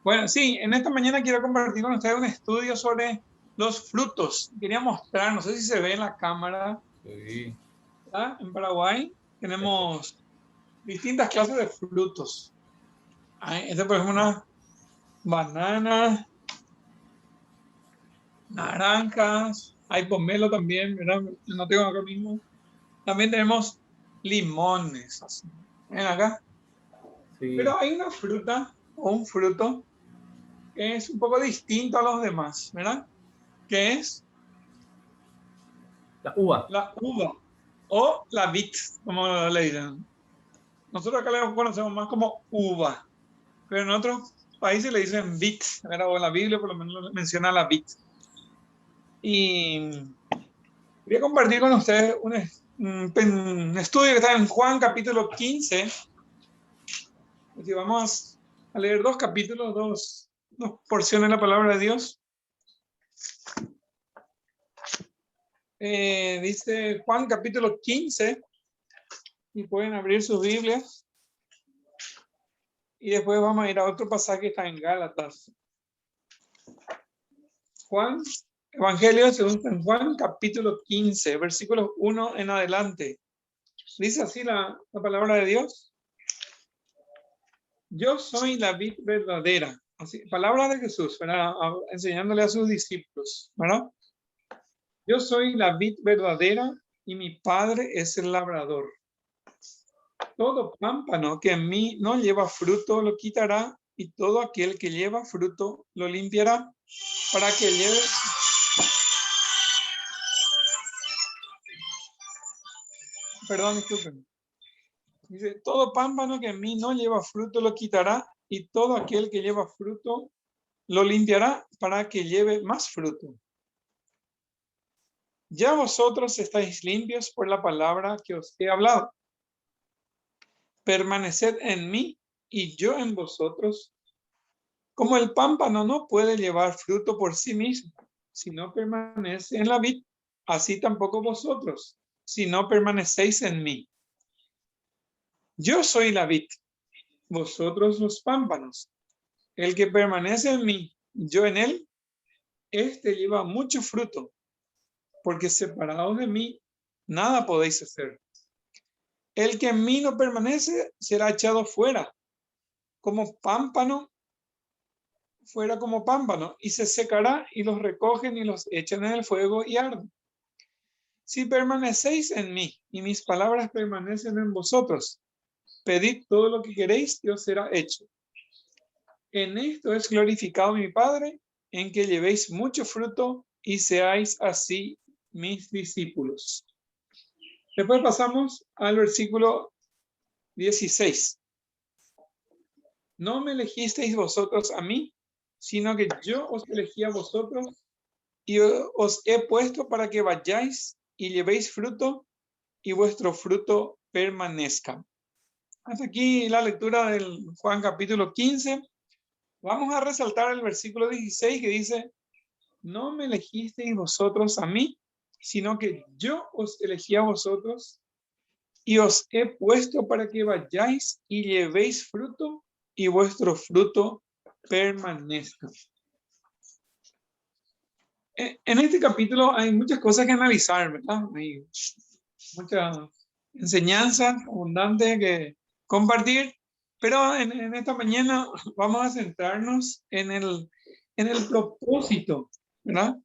Bueno, sí, en esta mañana quiero compartir con ustedes un estudio sobre los frutos. Quería mostrar, no sé si se ve en la cámara, Sí. ¿verdad? En Paraguay tenemos distintas clases de frutos. Este, por ejemplo, una banana, naranjas, hay pomelo también, ¿verdad? No tengo acá mismo. También tenemos limones, así. Ven acá. Sí. Pero hay una fruta o un fruto que es un poco distinto a los demás, ¿verdad? Que es La uva. la uva o la vid, como le dicen. Nosotros acá le conocemos más como uva, pero en otros países le dicen vid, ¿verdad? O en la Biblia por lo menos menciona la vid. Y quería compartir con ustedes un estudio que está en Juan capítulo 15. Si vamos a leer dos capítulos, dos porciones de la palabra de Dios. Dice Juan capítulo 15, y pueden abrir sus Biblias. Y después vamos a ir a otro pasaje que está en Gálatas. Juan, Evangelio según San Juan, capítulo 15, versículos 1 en adelante. Dice así la palabra de Dios. Yo soy la vid verdadera. Así, palabra de Jesús, ¿verdad? Enseñándole a sus discípulos, ¿verdad? Yo soy la vid verdadera y mi Padre es el labrador. Todo pámpano que en mí no lleva fruto lo quitará, y todo aquel que lleva fruto lo limpiará para que lleve. Perdón, disculpen. Dice, todo pámpano que en mí no lleva fruto lo quitará, y todo aquel que lleva fruto lo limpiará para que lleve más fruto. Ya vosotros estáis limpios por la palabra que os he hablado. Permaneced en mí y yo en vosotros. Como el pámpano no puede llevar fruto por sí mismo, si no permanece en la vid, así tampoco vosotros, si no permanecéis en mí. Yo soy la vid, vosotros los pámpanos. El que permanece en mí, yo en él, este lleva mucho fruto, porque separados de mí, nada podéis hacer. El que en mí no permanece será echado fuera, como pámpano, fuera como pámpano, y se secará, y los recogen y los echan en el fuego y arden. Si permanecéis en mí y mis palabras permanecen en vosotros, pedid todo lo que queréis y os será hecho. En esto es glorificado mi Padre, en que llevéis mucho fruto y seáis así mis discípulos. Después pasamos al versículo 16. No me elegisteis vosotros a mí, sino que yo os elegí a vosotros y os he puesto para que vayáis y llevéis fruto y vuestro fruto permanezca. Hasta aquí la lectura del Juan capítulo 15. Vamos a resaltar el versículo 16 que dice, no me elegisteis vosotros a mí, sino que yo os elegí a vosotros y os he puesto para que vayáis y llevéis fruto y vuestro fruto permanezca. En este capítulo hay muchas cosas que analizar, ¿verdad? Hay muchas enseñanzas abundantes que compartir, pero en esta mañana vamos a centrarnos en el propósito, ¿verdad?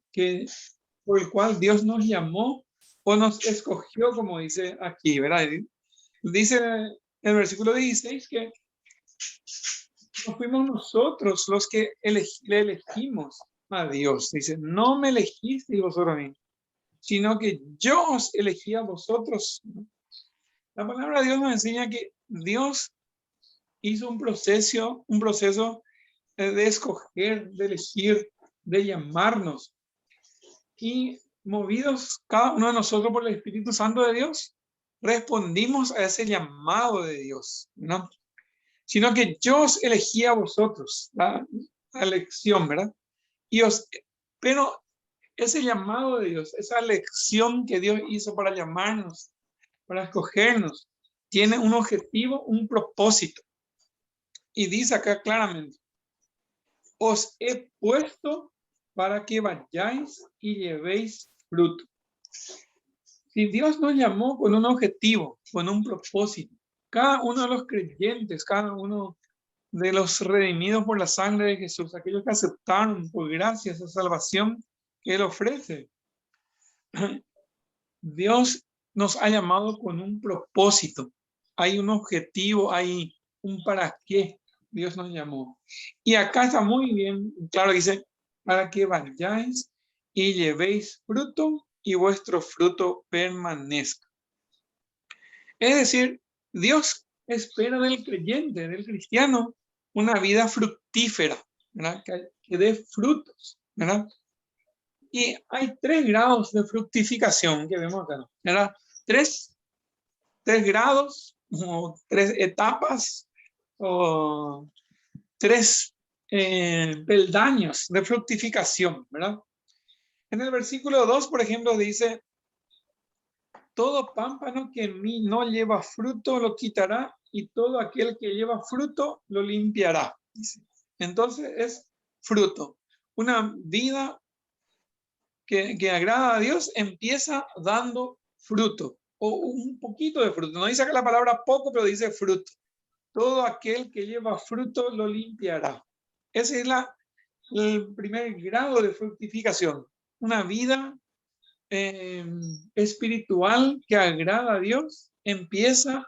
Por el cual Dios nos llamó o nos escogió, como dice aquí, ¿verdad? Dice en el versículo 16 que no fuimos nosotros los que le elegimos a Dios. Dice, no me elegisteis vosotros a mí, sino que yo os elegí a vosotros. La palabra de Dios nos enseña que Dios hizo un proceso de escoger, de elegir, de llamarnos. Y movidos cada uno de nosotros por el Espíritu Santo de Dios, respondimos a ese llamado de Dios, ¿no? Sino que yo os elegí a vosotros, la elección, ¿verdad? Pero ese llamado de Dios, esa elección que Dios hizo para llamarnos, para escogernos, tiene un objetivo, un propósito. Y dice acá claramente, os he puesto para que vayáis y llevéis fruto. Si Dios nos llamó con un objetivo, con un propósito, cada uno de los creyentes, cada uno de los redimidos por la sangre de Jesús, aquellos que aceptaron por gracia esa salvación que Él ofrece, Dios nos ha llamado con un propósito. Hay un objetivo, hay un para qué Dios nos llamó. Y acá está muy bien, claro, dice, para que vayáis y llevéis fruto y vuestro fruto permanezca. Es decir, Dios espera del creyente, del cristiano, una vida fructífera, ¿verdad? Que dé frutos, ¿verdad? Y hay 3 grados de fructificación que vemos acá, ¿verdad? Tres grados, o 3 etapas, o 3 peldaños de fructificación, ¿verdad? En el versículo 2, por ejemplo, dice, todo pámpano que en mí no lleva fruto lo quitará, y todo aquel que lleva fruto lo limpiará. Dice. Entonces es fruto. Una vida que agrada a Dios empieza dando fruto, o un poquito de fruto. No dice que la palabra poco, pero dice fruto. Todo aquel que lleva fruto lo limpiará. Ese es el primer grado de fructificación. Una vida espiritual que agrada a Dios empieza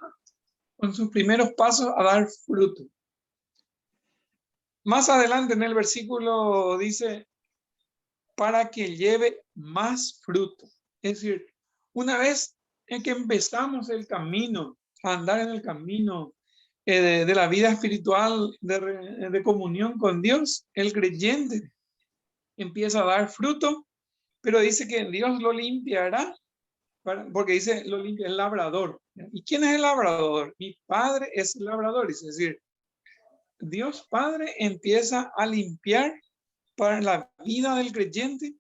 con sus primeros pasos a dar fruto. Más adelante en el versículo dice, para que lleve más fruto. Es decir, una vez en que empezamos el camino, a andar en el camino de la vida espiritual, de comunión con Dios, el creyente empieza a dar fruto, pero dice que Dios lo limpiará, porque dice, lo limpia el labrador. ¿Y quién es el labrador? Mi Padre es el labrador. Es decir, Dios Padre empieza a limpiar para la vida del creyente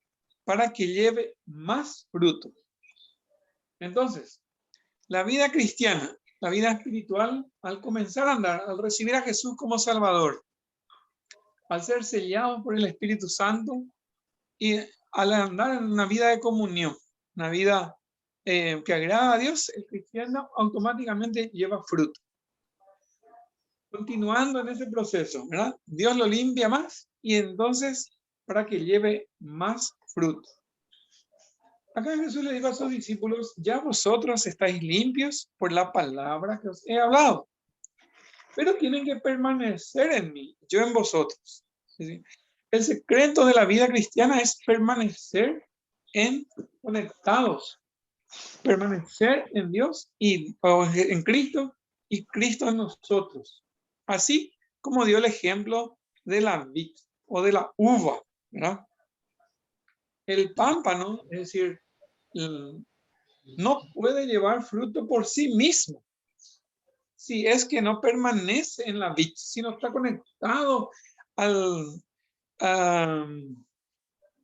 para que lleve más fruto. Entonces, la vida cristiana, la vida espiritual, al comenzar a andar, al recibir a Jesús como Salvador, al ser sellado por el Espíritu Santo y al andar en una vida de comunión, una vida que agrada a Dios, el cristiano automáticamente lleva fruto. Continuando en ese proceso, ¿verdad? Dios lo limpia más y entonces para que lleve más fruto. Acá Jesús le dijo a sus discípulos, ya vosotros estáis limpios por la palabra que os he hablado, pero tienen que permanecer en mí, yo en vosotros. ¿Sí? El secreto de la vida cristiana es permanecer conectados, permanecer en Dios y en Cristo y Cristo en nosotros. Así como dio el ejemplo de la vid o de la uva, ¿verdad? El pámpano, es decir, no puede llevar fruto por sí mismo si es que no permanece en la vid, si no está conectado a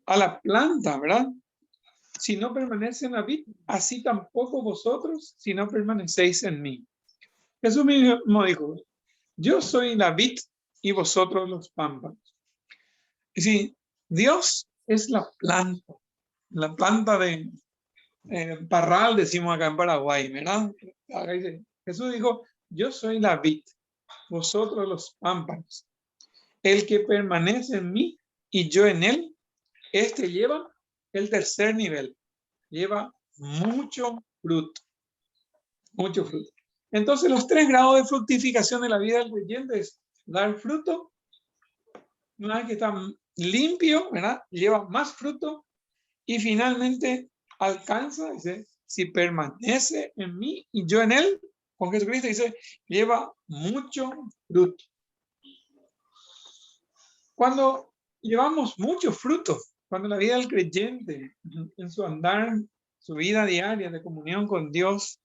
la planta, ¿verdad? Si no permanece en la vid, así tampoco vosotros si no permanecéis en mí. Jesús mismo dijo, yo soy la vid y vosotros los pámpanos. Es decir, Dios es la planta de parral, decimos acá en Paraguay, ¿verdad? Jesús dijo, yo soy la vid, vosotros los pámpanos. El que permanece en mí y yo en él, este lleva el tercer nivel, lleva mucho fruto, mucho fruto. Entonces los 3 grados de fructificación de la vida del creyente es dar fruto, una vez que está limpio, ¿verdad? Lleva más fruto y finalmente alcanza, dice, si permanece en mí y yo en él, con Jesucristo, dice, lleva mucho fruto. Cuando llevamos mucho fruto, cuando la vida del creyente, en su andar, su vida diaria de comunión con Dios,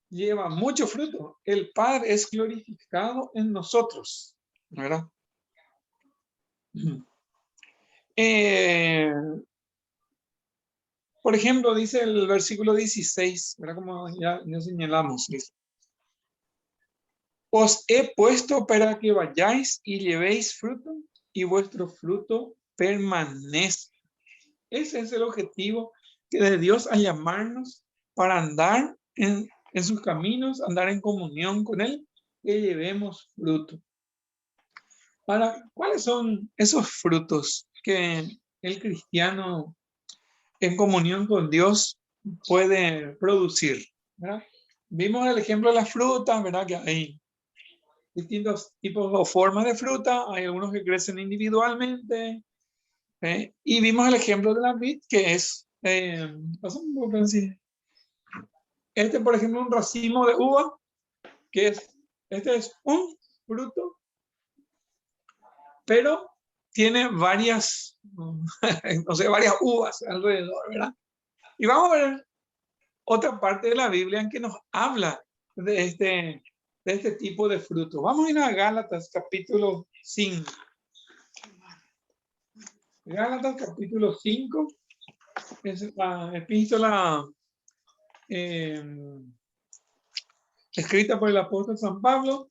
lleva mucho fruto, el Padre es glorificado en nosotros, ¿verdad? Por ejemplo, dice el versículo 16, ¿verdad? Como ya señalamos, dice, os he puesto para que vayáis y llevéis fruto y vuestro fruto permanezca. Ese es el objetivo que de Dios al llamarnos para andar en sus caminos, andar en comunión con Él, que llevemos fruto. Ahora, ¿cuáles son esos frutos que el cristiano en comunión con Dios puede producir? ¿Verdad? Vimos el ejemplo de las frutas, ¿verdad? Que hay distintos tipos o formas de fruta, hay algunos que crecen individualmente, y vimos el ejemplo de la vid, que es, este por ejemplo un racimo de uva, que este es un fruto, pero tiene varias, no sé, varias uvas alrededor, ¿verdad? Y vamos a ver otra parte de la Biblia en que nos habla de este tipo de fruto. Vamos a ir a Gálatas capítulo 5. Gálatas capítulo 5 es la epístola escrita por el apóstol San Pablo.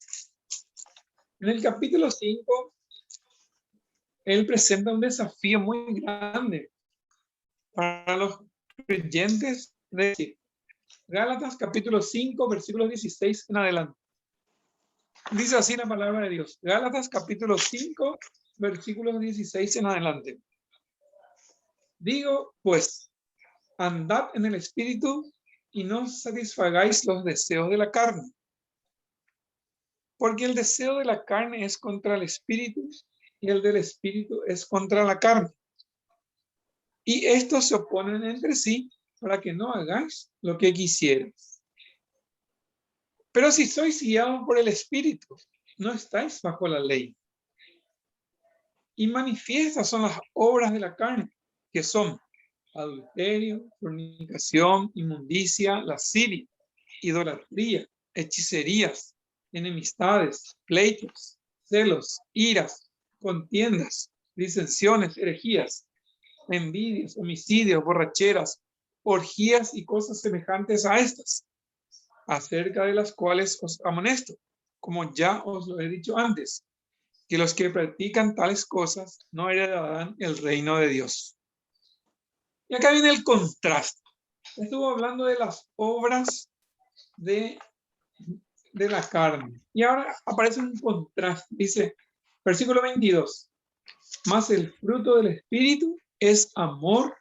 En el capítulo 5, él presenta un desafío muy grande para los creyentes de Gálatas capítulo 5, versículos 16 en adelante. Dice así la palabra de Dios. Gálatas capítulo 5, versículos 16 en adelante. Digo, pues, andad en el espíritu y no satisfagáis los deseos de la carne. Porque el deseo de la carne es contra el espíritu y el del espíritu es contra la carne. Y estos se oponen entre sí para que no hagáis lo que quisierais. Pero si sois guiados por el espíritu, no estáis bajo la ley. Y manifiestas son las obras de la carne, que son adulterio, fornicación, inmundicia, lascivia, idolatría, hechicerías, enemistades, pleitos, celos, iras, contiendas, disensiones, herejías, envidias, homicidios, borracheras, orgías y cosas semejantes a estas, acerca de las cuales os amonesto, como ya os lo he dicho antes, que los que practican tales cosas no heredarán el reino de Dios. Y acá viene el contraste. Estuvo hablando de las obras de la carne. Y ahora aparece un contraste. Dice, versículo 22. Mas el fruto del Espíritu es amor,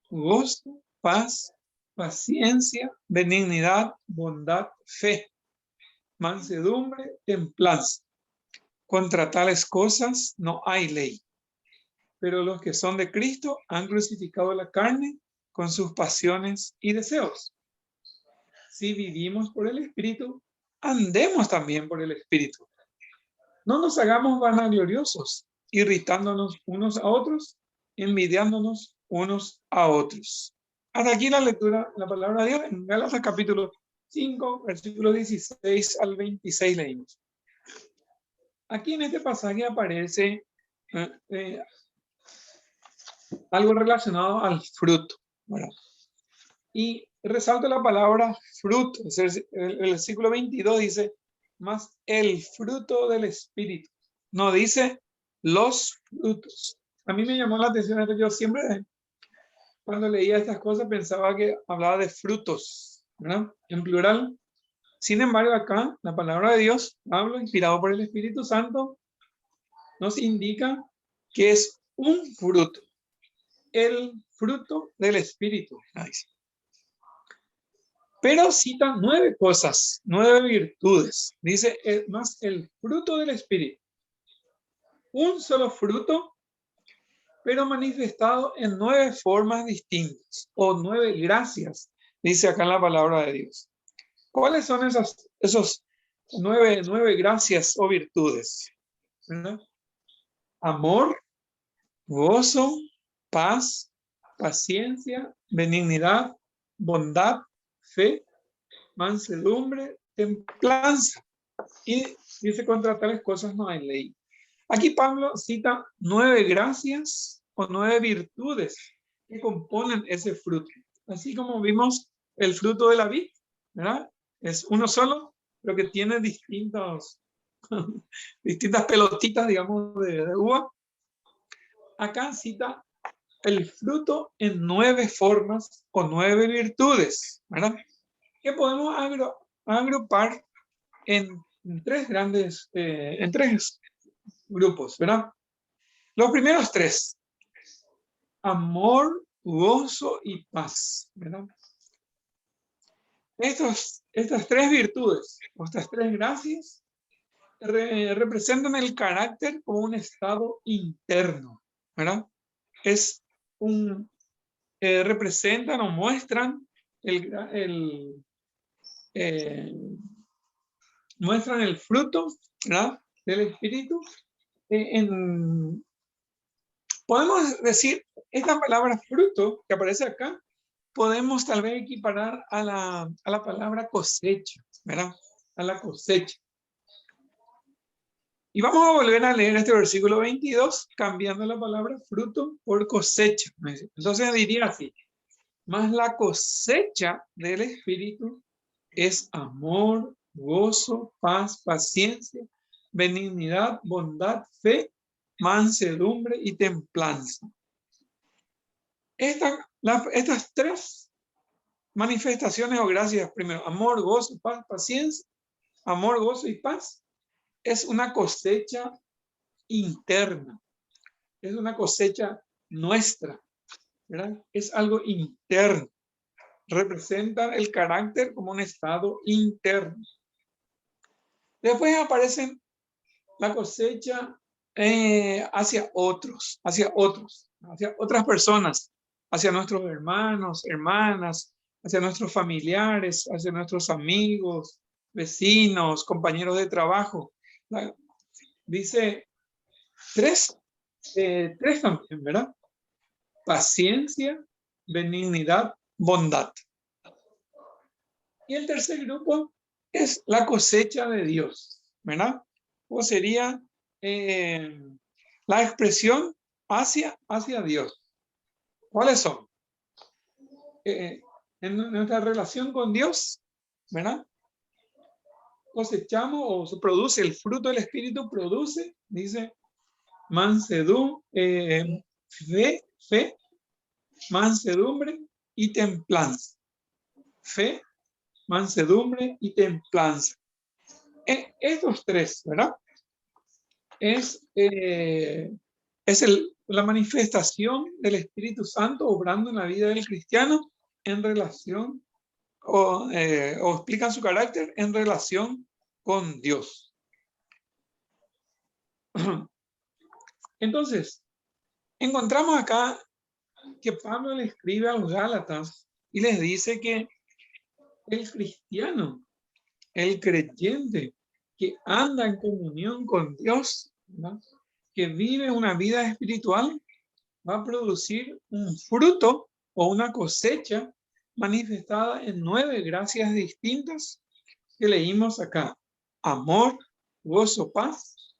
gozo, paz, paciencia, benignidad, bondad, fe, mansedumbre, templanza. Contra tales cosas no hay ley. Pero los que son de Cristo han crucificado la carne con sus pasiones y deseos. Si vivimos por el Espíritu, andemos también por el Espíritu. No nos hagamos vanagloriosos, irritándonos unos a otros, envidiándonos unos a otros. Hasta aquí la lectura de la palabra de Dios en Gálatas capítulo 5, versículos 16 al 26 leímos. Aquí en este pasaje aparece algo relacionado al fruto, ¿verdad? Y resalto la palabra fruto. El versículo 22 dice, más el fruto del Espíritu. No dice los frutos. A mí me llamó la atención, yo siempre cuando leía estas cosas pensaba que hablaba de frutos, ¿verdad? En plural. Sin embargo, acá la palabra de Dios, hablo inspirado por el Espíritu Santo, nos indica que es un fruto. El fruto del Espíritu. Nice. Pero cita 9 cosas, 9 virtudes. Dice, más el fruto del Espíritu. Un solo fruto, pero manifestado en 9 formas distintas, o 9 gracias, dice acá en la palabra de Dios. ¿Cuáles son esos 9 gracias o virtudes? ¿Verdad? Amor, gozo, paz, paciencia, benignidad, bondad, fe, mansedumbre, templanza. Y dice, contra tales cosas no hay ley. Aquí Pablo cita 9 gracias o 9 virtudes que componen ese fruto. Así como vimos el fruto de la vid, ¿verdad? Es uno solo, pero que tiene distintas pelotitas, digamos, de uva. acá cita el fruto en 9 formas o 9 virtudes, ¿verdad? Que podemos agrupar en 3 grandes, en 3 grupos, ¿verdad? Los primeros 3, amor, gozo y paz, ¿verdad? Estas 3 virtudes, o estas 3 gracias, representan el carácter como un estado interno, ¿verdad? Representan o muestran muestran el fruto, ¿verdad?, del espíritu. Podemos decir, esta palabra fruto que aparece acá, podemos tal vez equiparar a la palabra cosecha, ¿verdad? A la cosecha. Y vamos a volver a leer este versículo 22, cambiando la palabra fruto por cosecha. Entonces diría así: mas la cosecha del espíritu es amor, gozo, paz, paciencia, benignidad, bondad, fe, mansedumbre y templanza. Estas 3 manifestaciones o gracias, primero, amor, gozo, paz, paciencia, amor, gozo y paz, es una cosecha interna, es una cosecha nuestra, ¿verdad? Es algo interno, representa el carácter como un estado interno. Después aparecen la cosecha hacia otras personas, hacia nuestros hermanos, hermanas, hacia nuestros familiares, hacia nuestros amigos, vecinos, compañeros de trabajo. Dice 3 también, ¿verdad? Paciencia, benignidad, bondad. Y el tercer grupo es la cosecha de Dios, ¿verdad? O sería la expresión hacia Dios. ¿Cuáles son? En nuestra relación con Dios, ¿verdad? Cosechamos o se produce el fruto del Espíritu, produce, dice, fe, mansedumbre y templanza. Fe, mansedumbre y templanza. Estos 3, ¿verdad? Es la manifestación del Espíritu Santo obrando en la vida del cristiano en relación o explican su carácter en relación con Dios. Entonces, encontramos acá que Pablo le escribe a los Gálatas y les dice que el cristiano, el creyente que anda en comunión con Dios, ¿verdad?, que vive una vida espiritual, va a producir un fruto o una cosecha manifestada en 9 gracias distintas que leímos acá: amor, gozo, paz,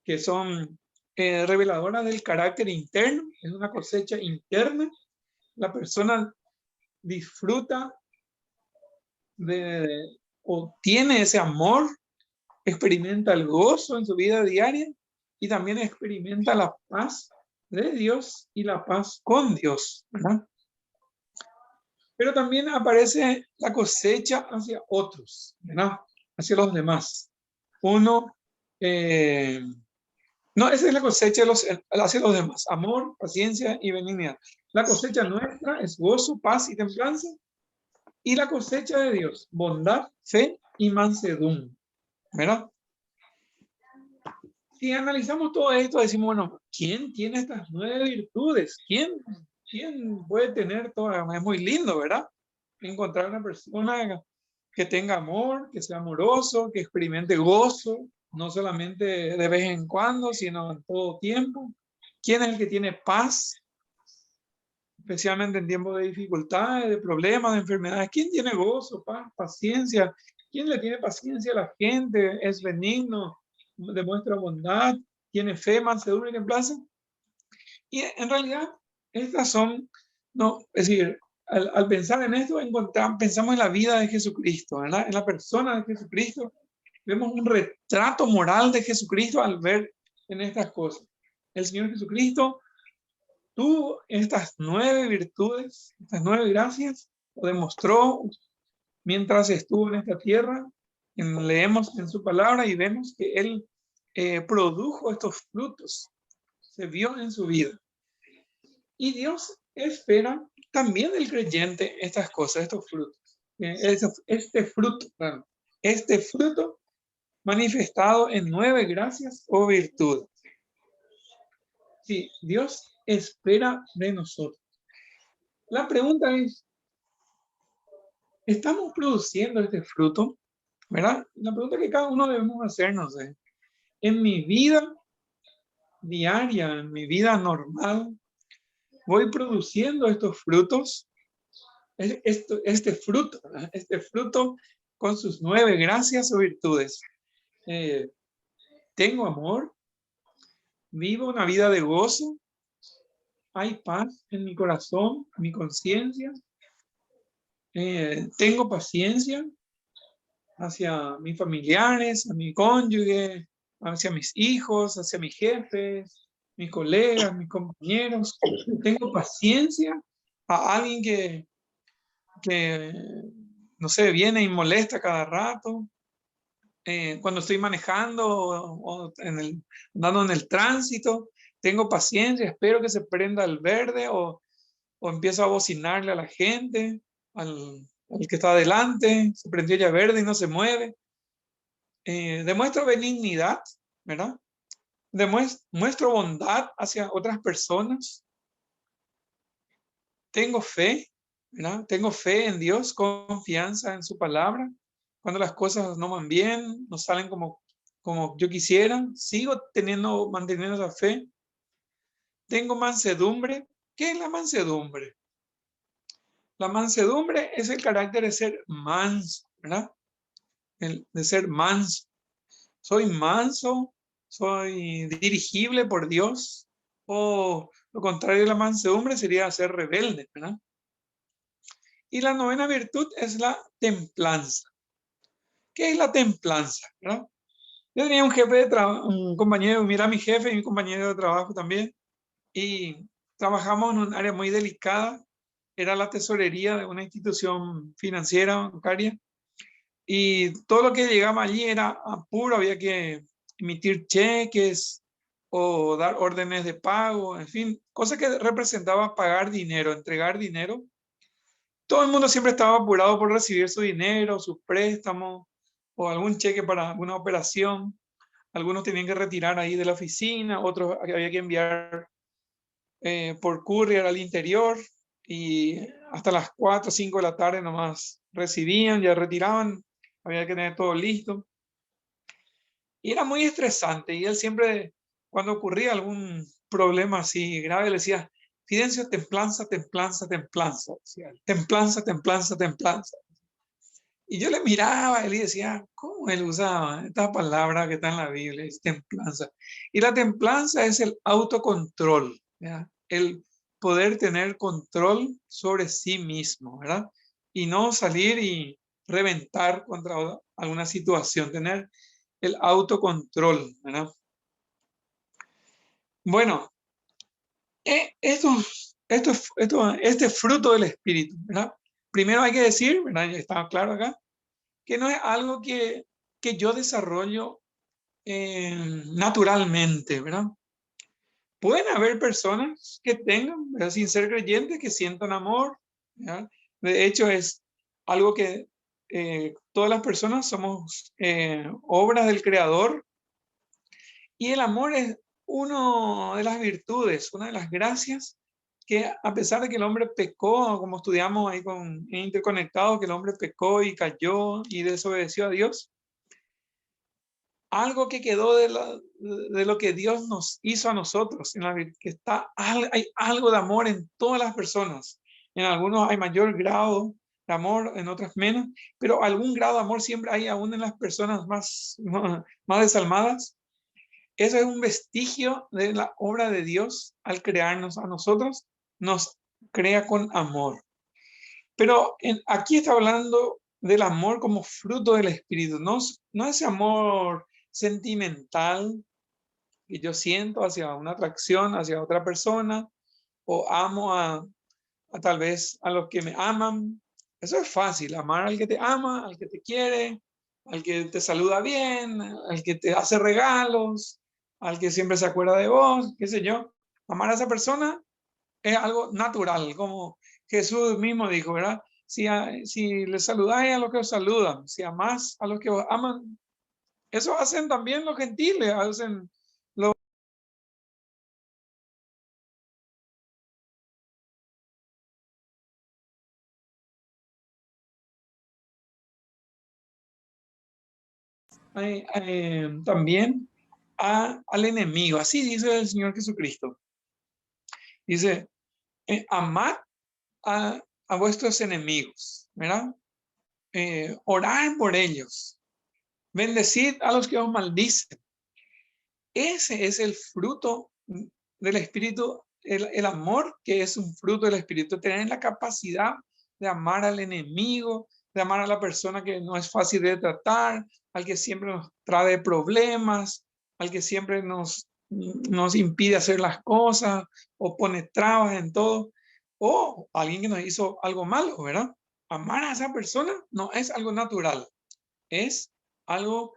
que son reveladoras del carácter interno, es una cosecha interna. La persona disfruta o tiene ese amor, experimenta el gozo en su vida diaria y también experimenta la paz de Dios y la paz con Dios, ¿verdad? Pero también aparece la cosecha hacia otros, ¿verdad? Hacia los demás. Esa es la cosecha hacia los demás: amor, paciencia y benignidad. La cosecha nuestra es gozo, paz y templanza. Y la cosecha de Dios, bondad, fe y mansedumbre, ¿verdad? Si analizamos todo esto, decimos, bueno, ¿quién tiene estas 9 virtudes? ¿Quién puede tener todas? Es muy lindo, ¿verdad? Encontrar una persona que tenga amor, que sea amoroso, que experimente gozo, no solamente de vez en cuando, sino en todo tiempo. ¿Quién es el que tiene paz? Especialmente en tiempos de dificultades, de problemas, de enfermedades. ¿Quién tiene gozo, paz, paciencia? ¿Quién le tiene paciencia a la gente? Es benigno, demuestra bondad, tiene fe, mansedumbre y templanza. Y en realidad, estas son, no, es decir, al pensar en esto, pensamos en la vida de Jesucristo, ¿verdad? En la persona de Jesucristo. Vemos un retrato moral de Jesucristo al ver en estas cosas. el Señor Jesucristo tuvo estas 9 virtudes, estas 9 gracias, lo demostró mientras estuvo en esta tierra. Leemos en su palabra y vemos que Él produjo estos frutos, se vio en su vida. Y Dios espera también del creyente estas cosas, estos frutos. Este fruto manifestado en 9 gracias o virtudes. Sí, Dios espera de nosotros. La pregunta es, ¿estamos produciendo este fruto? ¿Verdad? La pregunta que cada uno debemos hacernos es, en mi vida diaria, en mi vida normal, ¿voy produciendo estos frutos? Este fruto con sus 9 gracias o virtudes. Tengo amor, vivo una vida de gozo, hay paz en mi corazón, en mi conciencia, tengo paciencia hacia mis familiares, a mi cónyuge, hacia mis hijos, hacia mis jefes, mis colegas, mis compañeros. Tengo paciencia a alguien que no sé, viene y molesta cada rato. Cuando estoy manejando o andando en el tránsito, tengo paciencia, espero que se prenda el verde o empiezo a bocinarle a la gente, al que está adelante, se prendió ya verde y no se mueve. Demuestro benignidad, ¿verdad? Muestro bondad hacia otras personas. Tengo fe, ¿verdad? Tengo fe en Dios, confianza en su palabra. Cuando las cosas no van bien, no salen como yo quisiera, sigo manteniendo esa fe. Tengo mansedumbre. ¿Qué es la mansedumbre? La mansedumbre es el carácter de ser manso, ¿verdad? De ser manso. Soy manso, soy dirigible por Dios, o lo contrario de la mansedumbre sería ser rebelde, ¿verdad? Y la 9ª virtud es la templanza. ¿Qué es la templanza? ¿Verdad? Yo tenía un jefe de trabajo, un compañero, mira, mi jefe y mi compañero de trabajo también, y trabajamos en un área muy delicada, era la tesorería de una institución financiera, bancaria, y todo lo que llegaba allí era apuro, había que emitir cheques o dar órdenes de pago, en fin, cosas que representaba pagar dinero, entregar dinero. Todo el mundo siempre estaba apurado por recibir su dinero, sus préstamos o algún cheque para alguna operación. Algunos tenían que retirar ahí de la oficina, otros había que enviar por courier al interior y hasta las 4 o 5 de la tarde nomás recibían, ya retiraban, había que tener todo listo. Y era muy estresante y él siempre, cuando ocurría algún problema así grave, le decía, Fidencio, templanza, templanza, templanza. Decía, templanza, templanza, templanza. Y yo le miraba y le decía, ¿cómo él usaba esta palabra que está en la Biblia? Es templanza. Y la templanza es el autocontrol, ¿verdad? El poder tener control sobre sí mismo, ¿verdad? Y no salir y reventar contra alguna situación, tener el autocontrol, ¿verdad? Bueno, este fruto del Espíritu, ¿verdad? Primero hay que decir, ¿verdad? Ya está claro acá, que no es algo que yo desarrollo naturalmente, ¿verdad? Pueden haber personas que tengan, ¿verdad? Sin ser creyentes, que sientan amor, ¿verdad? De hecho, es algo que todas las personas somos obras del Creador, y el amor es una de las virtudes, una de las gracias que, a pesar de que el hombre pecó, como estudiamos ahí con Interconectados, que el hombre pecó y cayó y desobedeció a Dios, algo que quedó de lo que Dios nos hizo a nosotros, que hay algo de amor en todas las personas. En algunos hay mayor grado de amor, en otras menos, pero algún grado de amor siempre hay aún en las personas más desalmadas. Eso es un vestigio de la obra de Dios al crearnos a nosotros, nos crea con amor. Pero aquí está hablando del amor como fruto del Espíritu, no ese amor sentimental que yo siento hacia una atracción, hacia otra persona, o amo a tal vez a los que me aman. Eso es fácil, amar al que te ama, al que te quiere, al que te saluda bien, al que te hace regalos, al que siempre se acuerda de vos, qué sé yo. Amar a esa persona es algo natural, como Jesús mismo dijo, ¿verdad? Si le saludáis a los que os saludan, si amás a los que os aman, eso hacen también los gentiles, hacen los... también al enemigo. Así dice el Señor Jesucristo. Dice, amad a vuestros enemigos, ¿verdad? Orar por ellos. Bendecid a los que os maldicen. Ese es el fruto del Espíritu, el amor que es un fruto del Espíritu. Tener la capacidad de amar al enemigo, de amar a la persona que no es fácil de tratar, al que siempre nos trae problemas, al que siempre nos impide hacer las cosas o pone trabas en todo, o alguien que nos hizo algo malo, ¿verdad? Amar a esa persona no es algo natural, es algo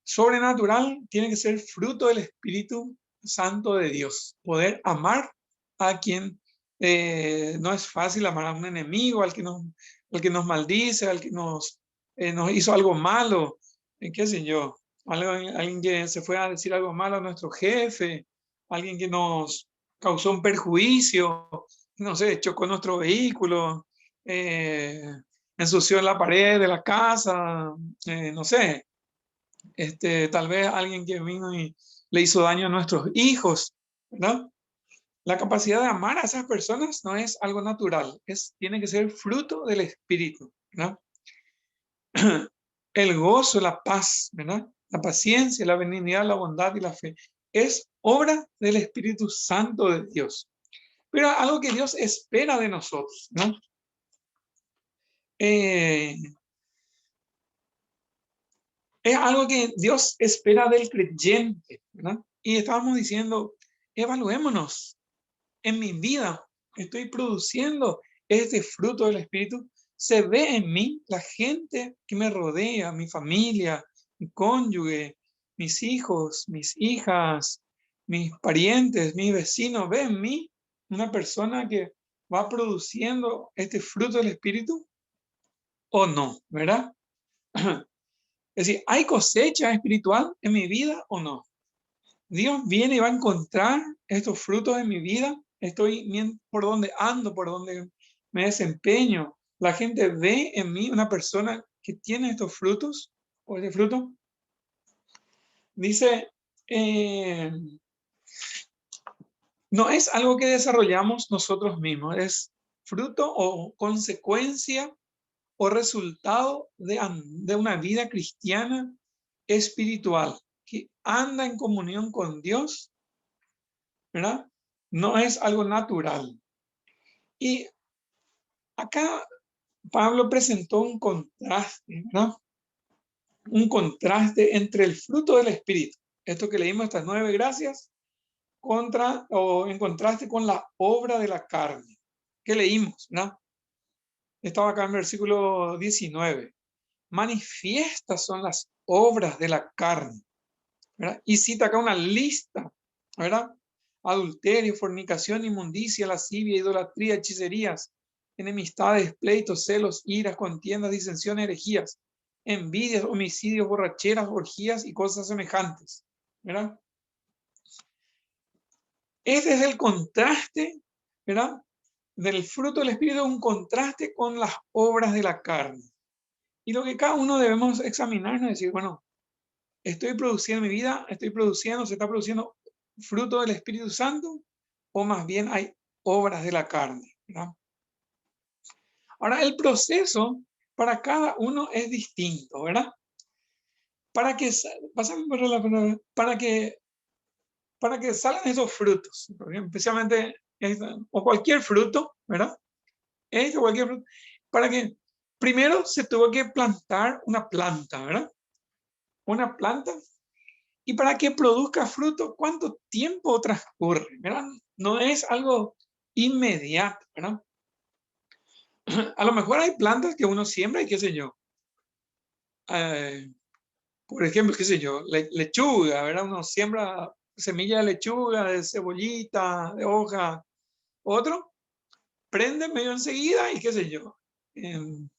sobrenatural, tiene que ser fruto del Espíritu Santo de Dios. Poder amar a quien no es fácil amar a un enemigo, al que nos maldice, al que nos hizo algo malo, qué sé yo, alguien que se fue a decir algo malo a nuestro jefe, alguien que nos causó un perjuicio, no sé, chocó nuestro vehículo, ensució la pared de la casa, no sé, tal vez alguien que vino y le hizo daño a nuestros hijos, ¿verdad? La capacidad de amar a esas personas no es algo natural, tiene que ser fruto del Espíritu, ¿verdad? El gozo, la paz, ¿verdad? La paciencia, la benignidad, la bondad y la fe es obra del Espíritu Santo de Dios. Pero algo que Dios espera de nosotros, ¿no? Es algo que Dios espera del creyente, ¿verdad? Y estábamos diciendo, evaluémonos. En mi vida estoy produciendo este fruto del Espíritu. Se ve en mí, la gente que me rodea, mi familia, mi cónyuge, mis hijos, mis hijas, mis parientes, mis vecinos. Ve en mí una persona que va produciendo este fruto del Espíritu o no, ¿verdad? Es decir, ¿hay cosecha espiritual en mi vida o no? Dios viene y va a encontrar estos frutos en mi vida. Estoy por donde ando, por donde me desempeño. La gente ve en mí una persona que tiene estos frutos o este fruto. Dice, no es algo que desarrollamos nosotros mismos, es fruto o consecuencia o resultado de una vida cristiana espiritual que anda en comunión con Dios, ¿verdad? No es algo natural. Y acá Pablo presentó un contraste, ¿no? Un contraste entre el fruto del Espíritu, esto que leímos, estas 9 gracias, en contraste con la obra de la carne, que leímos, ¿no? Estaba acá en versículo 19. Manifiestas son las obras de la carne, ¿verdad? Y cita acá una lista, ¿verdad? Adulterio, fornicación, inmundicia, lascivia, idolatría, hechicerías, enemistades, pleitos, celos, iras, contiendas, disensiones, herejías, envidias, homicidios, borracheras, orgías y cosas semejantes, ¿verdad? Este es el contraste, ¿verdad? Del fruto del Espíritu, un contraste con las obras de la carne. Y lo que cada uno debemos examinar es decir, bueno, estoy produciendo en mi vida, se está produciendo fruto del Espíritu Santo, o más bien hay obras de la carne, ¿verdad? Ahora, el proceso para cada uno es distinto, ¿verdad? Para que, para que salgan esos frutos, especialmente, o cualquier fruto, ¿verdad? Cualquier fruto, para que primero se tuvo que plantar una planta, ¿verdad? Una planta. Y para que produzca fruto, ¿cuánto tiempo transcurre? ¿Verdad? No es algo inmediato, ¿verdad? A lo mejor hay plantas que uno siembra y qué sé yo. Por ejemplo, qué sé yo, lechuga, ¿verdad? Uno siembra semilla de lechuga, de cebollita, de hoja. Otro prende medio enseguida y qué sé yo. En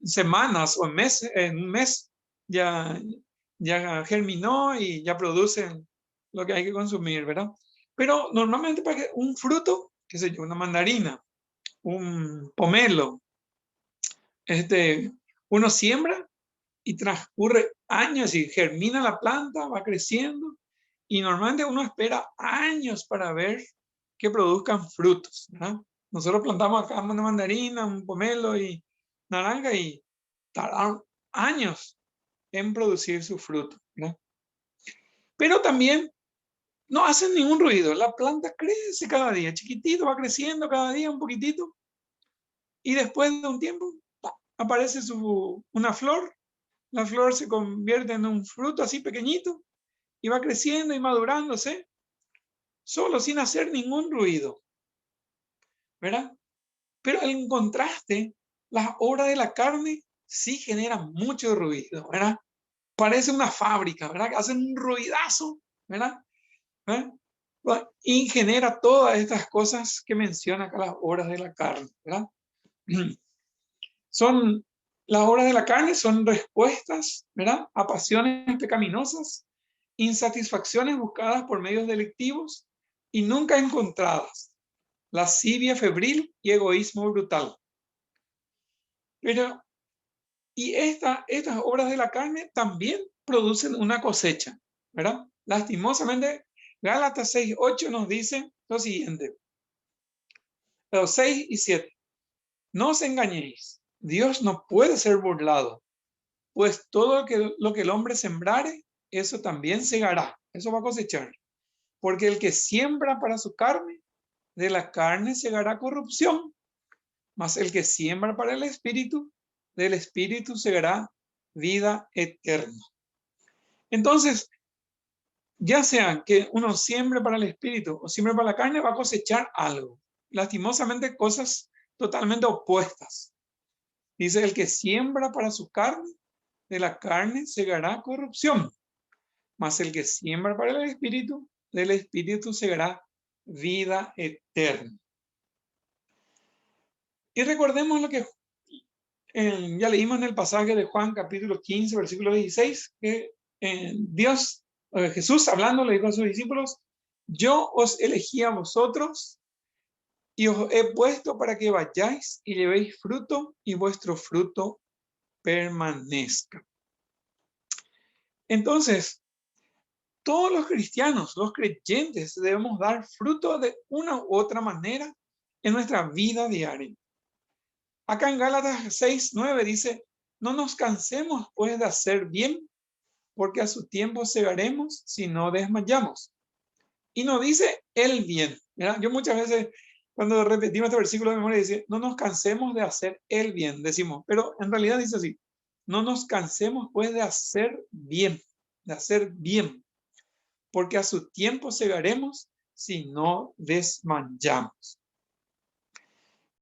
semanas o en meses, en un mes ya, ya germinó y ya producen lo que hay que consumir, ¿verdad? Pero normalmente para que un fruto, qué sé yo, una mandarina, un pomelo, uno siembra y transcurre años y germina la planta, va creciendo y normalmente uno espera años para ver que produzcan frutos, ¿verdad? Nosotros plantamos acá una mandarina, un pomelo y naranja y tardaron años en producir su fruto, ¿verdad? Pero también no hacen ningún ruido, la planta crece cada día, chiquitito, va creciendo cada día un poquitito y después de un tiempo aparece una flor, la flor se convierte en un fruto así pequeñito y va creciendo y madurándose, solo sin hacer ningún ruido, ¿verdad? Pero en contraste, las obras de la carne sí generan mucho ruido, ¿verdad? Parece una fábrica, ¿verdad? Hacen un ruidazo, ¿verdad? ¿Eh? Y genera todas estas cosas que menciona acá las obras de la carne, ¿verdad? Son, las obras de la carne son respuestas, ¿verdad? A pasiones pecaminosas, insatisfacciones buscadas por medios delictivos y nunca encontradas, lascivia febril y egoísmo brutal. Pero, y estas obras de la carne también producen una cosecha, ¿verdad? Lastimosamente, Gálatas 6:8 nos dice lo siguiente, los 6 y 7. No os engañéis, Dios no puede ser burlado, pues todo lo que el hombre sembrare, eso también segará, eso va a cosechar. Porque el que siembra para su carne, de la carne segará corrupción, mas el que siembra para el espíritu, del espíritu segará vida eterna. Entonces, ya sea que uno siembre para el espíritu o siembre para la carne, va a cosechar algo. Lastimosamente, cosas totalmente opuestas. Dice, el que siembra para su carne, de la carne segará corrupción, mas el que siembra para el espíritu, del espíritu segará vida eterna. Y recordemos lo que ya leímos en el pasaje de Juan capítulo 15, versículo 16, que Jesús hablando le dijo a sus discípulos, yo os elegí a vosotros y os he puesto para que vayáis y llevéis fruto y vuestro fruto permanezca. Entonces, todos los cristianos, los creyentes, debemos dar fruto de una u otra manera en nuestra vida diaria. Acá en Gálatas 6:9 dice, no nos cansemos pues de hacer bien, porque a su tiempo segaremos si no desmayamos. Y no dice el bien. ¿Verdad? Yo muchas veces cuando repetimos este versículo de memoria dice, no nos cansemos de hacer el bien, decimos, pero en realidad dice así, no nos cansemos pues de hacer bien, porque a su tiempo segaremos si no desmayamos.